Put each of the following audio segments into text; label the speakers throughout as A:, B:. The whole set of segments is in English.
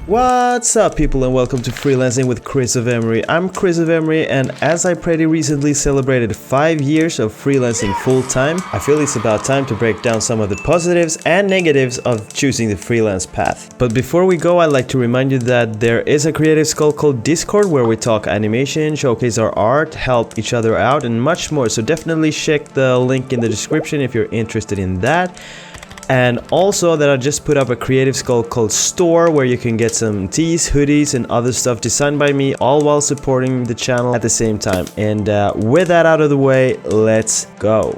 A: What's up people and welcome to Freelancing with Chris of Emery. I'm Chris of Emery, and as I pretty recently celebrated 5 years of freelancing full-time, I feel it's about time to break down some of the positives and negatives of choosing the freelance path. But before we go, I'd like to remind you that there is a creative skull called Discord where we talk animation, showcase our art, help each other out and much more, so definitely check the link in the description if you're interested in that. And also that I just put up a creative skull called Store where you can get some tees, hoodies and other stuff designed by me, all while supporting the channel at the same time. And with that out of the way, let's go.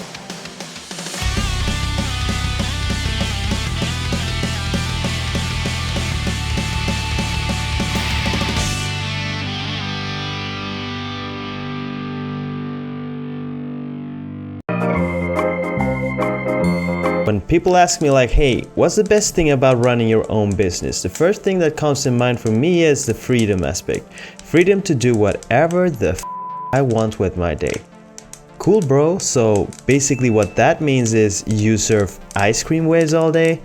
A: When people ask me like, hey, what's the best thing about running your own business? The first thing that comes to mind for me is the freedom aspect. Freedom to do whatever the I want with my day. Cool, bro. So basically what that means is you serve ice cream waves all day?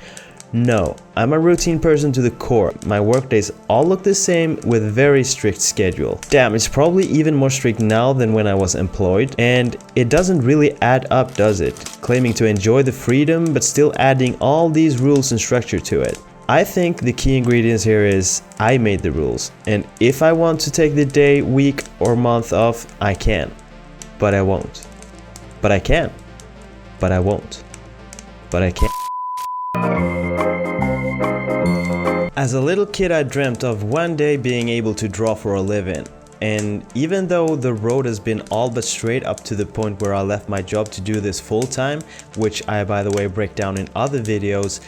A: No, I'm a routine person to the core. My workdays all look the same with very strict schedule. Damn, it's probably even more strict now than when I was employed, and it doesn't really add up, does it? Claiming to enjoy the freedom but still adding all these rules and structure to it. I think the key ingredients here is I made the rules, and if I want to take the day, week or month off, I can. But I won't. But I can. But I won't. But I can't. As a little kid, I dreamt of one day being able to draw for a living. And even though the road has been all but straight up to the point where I left my job to do this full time, which I by the way break down in other videos,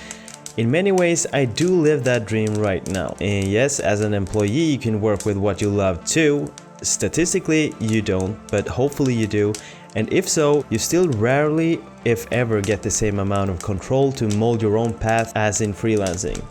A: in many ways I do live that dream right now. And yes, as an employee you can work with what you love too. Statistically you don't, but hopefully you do. And if so, you still rarely, if ever, get the same amount of control to mold your own path as in freelancing.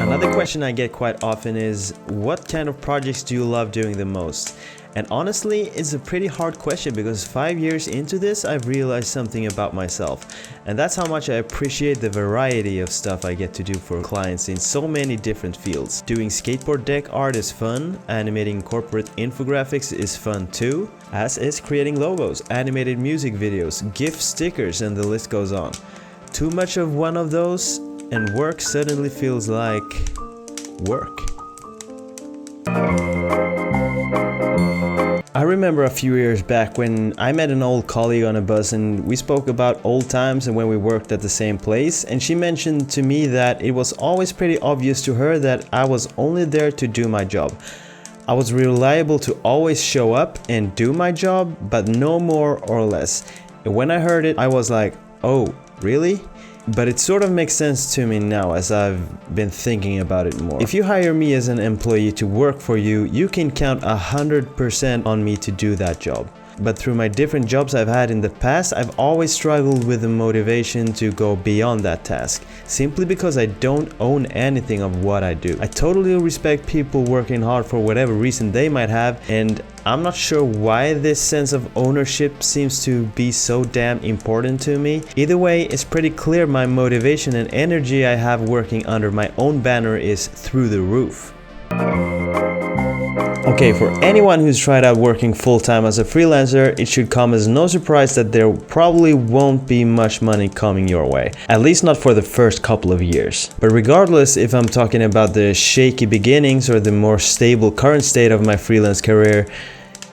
A: Another question I get quite often is, what kind of projects do you love doing the most? And honestly, it's a pretty hard question because 5 years into this, I've realized something about myself. And that's how much I appreciate the variety of stuff I get to do for clients in so many different fields. Doing skateboard deck art is fun, animating corporate infographics is fun too, as is creating logos, animated music videos, GIF stickers, and the list goes on. Too much of one of those and work suddenly feels like work. I remember a few years back when I met an old colleague on a bus and we spoke about old times and when we worked at the same place, and she mentioned to me that it was always pretty obvious to her that I was only there to do my job. I was reliable to always show up and do my job, but no more or less. And when I heard it, I was like, oh, really? But it sort of makes sense to me now as I've been thinking about it more. If you hire me as an employee to work for you, you can count 100% on me to do that job. But through my different jobs I've had in the past, I've always struggled with the motivation to go beyond that task, simply because I don't own anything of what I do. I totally respect people working hard for whatever reason they might have, and I'm not sure why this sense of ownership seems to be so damn important to me. Either way, it's pretty clear my motivation and energy I have working under my own banner is through the roof. Okay, for anyone who's tried out working full-time as a freelancer, it should come as no surprise that there probably won't be much money coming your way. At least not for the first couple of years. But regardless if I'm talking about the shaky beginnings or the more stable current state of my freelance career,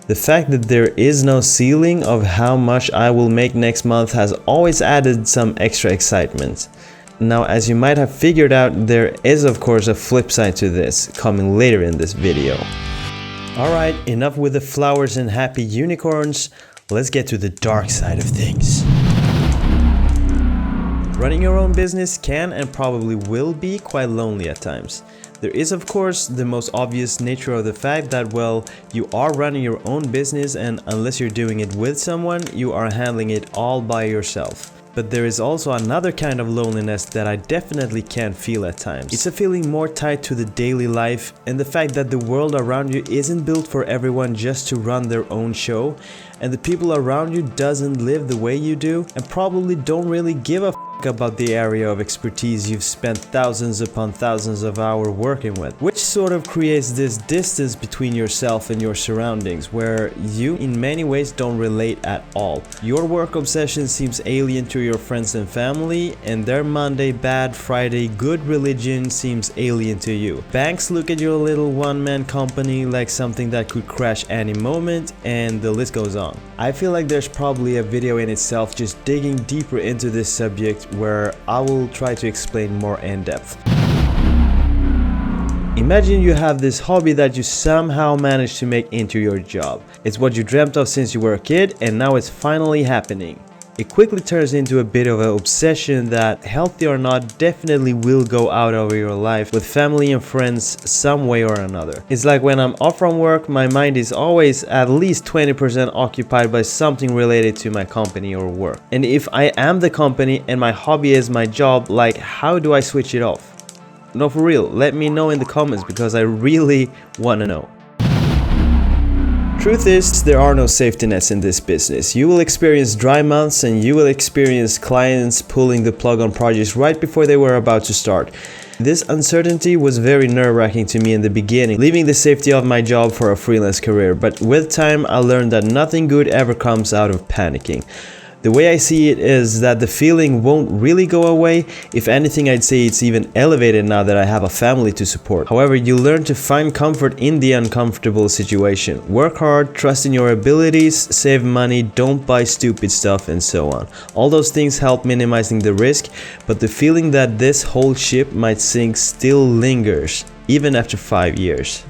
A: the fact that there is no ceiling of how much I will make next month has always added some extra excitement. Now, as you might have figured out, there is of course a flip side to this, coming later in this video. Alright, enough with the flowers and happy unicorns, let's get to the dark side of things. Running your own business can and probably will be quite lonely at times. There is of course the most obvious nature of the fact that, well, you are running your own business and unless you're doing it with someone, you are handling it all by yourself. But there is also another kind of loneliness that I definitely can feel at times. It's a feeling more tied to the daily life and the fact that the world around you isn't built for everyone just to run their own show, and the people around you doesn't live the way you do and probably don't really give a about the area of expertise you've spent thousands upon thousands of hours working with, which sort of creates this distance between yourself and your surroundings where you in many ways don't relate at all. Your work obsession seems alien to your friends and family, and their Monday bad, Friday good religion seems alien to you. Banks look at your little one-man company like something that could crash any moment, and the list goes on. I feel like there's probably a video in itself just digging deeper into this subject where I will try to explain more in depth. Imagine you have this hobby that you somehow managed to make into your job. It's what you dreamt of since you were a kid, and now it's finally happening. It quickly turns into a bit of an obsession that, healthy or not, definitely will go out over your life with family and friends some way or another. It's like when I'm off from work, my mind is always at least 20% occupied by something related to my company or work. And if I am the company and my hobby is my job, like, how do I switch it off? No, for real, let me know in the comments because I really want to know. Truth is, there are no safety nets in this business. You will experience dry months and you will experience clients pulling the plug on projects right before they were about to start. This uncertainty was very nerve-wracking to me in the beginning, leaving the safety of my job for a freelance career, but with time I learned that nothing good ever comes out of panicking. The way I see it is that the feeling won't really go away. If anything, I'd say it's even elevated now that I have a family to support. However, you learn to find comfort in the uncomfortable situation. Work hard, trust in your abilities, save money, don't buy stupid stuff, and so on. All those things help minimizing the risk, but the feeling that this whole ship might sink still lingers, even after 5 years.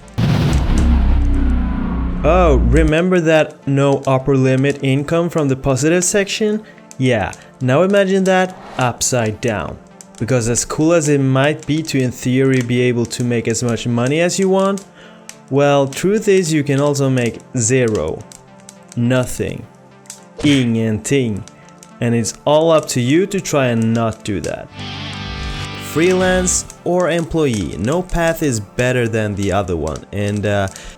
A: Oh, remember that no upper limit income from the positive section? Yeah, now imagine that upside down. Because as cool as it might be to in theory be able to make as much money as you want, well, truth is you can also make zero, nothing, ingenting, and it's all up to you to try and not do that. Freelance or employee, no path is better than the other one, and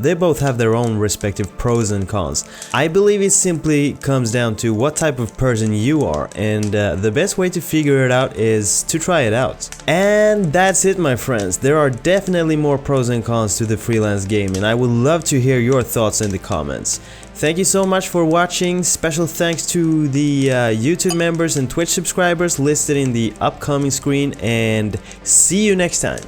A: they both have their own respective pros and cons. I believe it simply comes down to what type of person you are, and the best way to figure it out is to try it out. And that's it, my friends. There are definitely more pros and cons to the freelance game, and I would love to hear your thoughts in the comments. Thank you so much for watching. Special thanks to the YouTube members and Twitch subscribers listed in the upcoming screen, and see you next time.